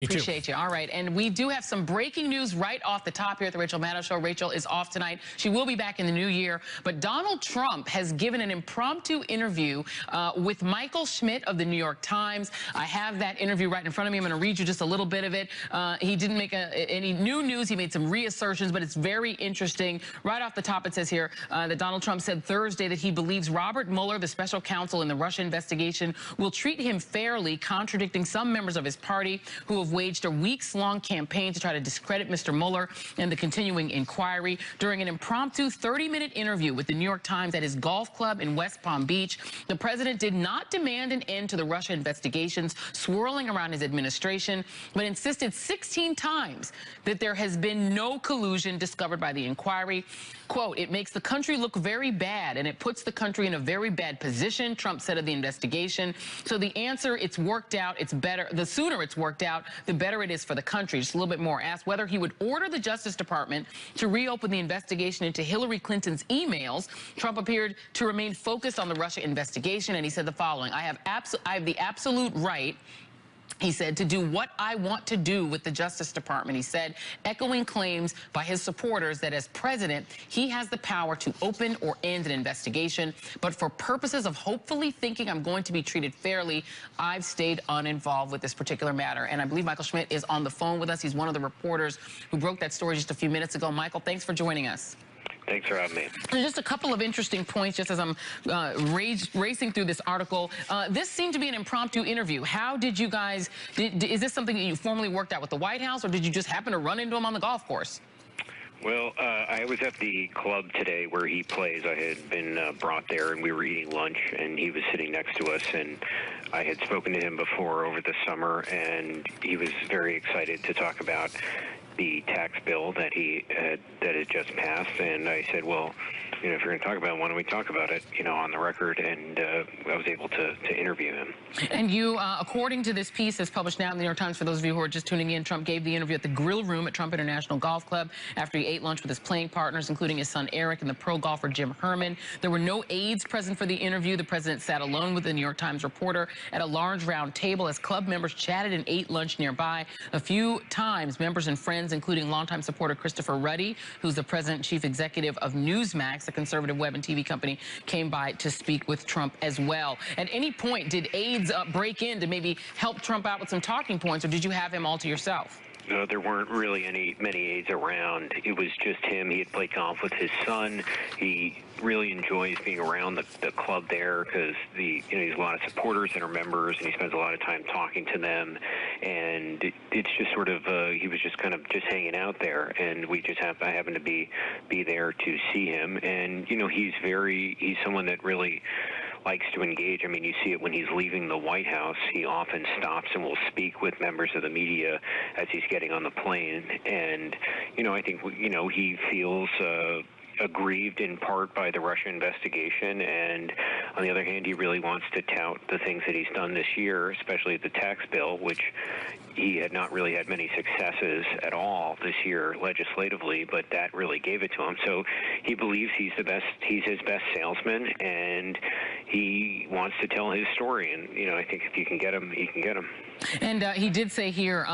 You too. Appreciate you. All right. And we do have some breaking news right off the top here at the Rachel Maddow Show. Rachel is off tonight. She will be back in the new year. But Donald Trump has given an impromptu interview with Michael Schmidt of the New York Times. I have that interview right in front of me. I'm going to read you just a little bit of it. He didn't make any new news. He made some reassertions, but it's very interesting. Right off the top, it says here that Donald Trump said Thursday that he believes Robert Mueller, the special counsel in the Russia investigation, will treat him fairly, contradicting some members of his party who have waged a weeks-long campaign to try to discredit Mr. Mueller and the continuing inquiry. During an impromptu 30-minute interview with the New York Times at his golf club in West Palm Beach, the president did not demand an end to the Russia investigations swirling around his administration, but insisted 16 times that there has been no collusion discovered by the inquiry. Quote, "It makes the country look very bad, and it puts the country in a very bad position," Trump said of the investigation. So the answer, it's worked out, it's better. The sooner it's worked out, the better it is for the country. Just a little bit more. Asked whether he would order the Justice Department to reopen the investigation into Hillary Clinton's emails, Trump appeared to remain focused on the Russia investigation, and he said the following: I have the absolute right, he said, to do what I want to do with the Justice Department. He said, echoing claims by his supporters that as president, he has the power to open or end an investigation. But for purposes of hopefully thinking I'm going to be treated fairly, I've stayed uninvolved with this particular matter. And I believe Michael Schmidt is on the phone with us. He's one of the reporters who broke that story just a few minutes ago. Michael, thanks for joining us. Thanks for having me. Just a couple of interesting points just as I'm racing through this article. This seemed to be an impromptu interview. How did you guys, is this something that you formally worked out with the White House, or did you just happen to run into him on the golf course? Well, I was at the club today where he plays. I had been brought there, and we were eating lunch, and he was sitting next to us, and I had spoken to him before over the summer, and he was very excited to talk about the tax bill that had just passed. And I said, well, if you're going to talk about it, why don't we talk about it, on the record? And I was able to interview him. And you, according to this piece that's published now in the New York Times, for those of you who are just tuning in, Trump gave the interview at the Grill Room at Trump International Golf Club after he ate lunch with his playing partners, including his son Eric and the pro golfer Jim Herman. There were no aides present for the interview. The president sat alone with the New York Times reporter at a large round table as club members chatted and ate lunch nearby. A few times, members and friends, including longtime supporter Christopher Ruddy, who's the president and chief executive of Newsmax, the conservative web and TV company, came by to speak with Trump as well. At any point, did aides break in to maybe help Trump out with some talking points, or did you have him all to yourself? No, there weren't really many aides around. It was just him. He had played golf with his son. He really enjoys being around the club there because he has a lot of supporters that are members, and he spends a lot of time talking to them. And it's just sort of he was just kind of just hanging out there, and I happened to be there to see him. And he's someone that really likes to engage. I mean, you see it when he's leaving the White House. He often stops and will speak with members of the media as he's getting on the plane. And, I think, he feels aggrieved in part by the Russia investigation, and on the other hand, he really wants to tout the things that he's done this year, especially the tax bill, which he had not really had many successes at all this year legislatively, but that really gave it to him. So he believes he's his best salesman, and he wants to tell his story. And I think if you can get him, you can get him. And he did say here,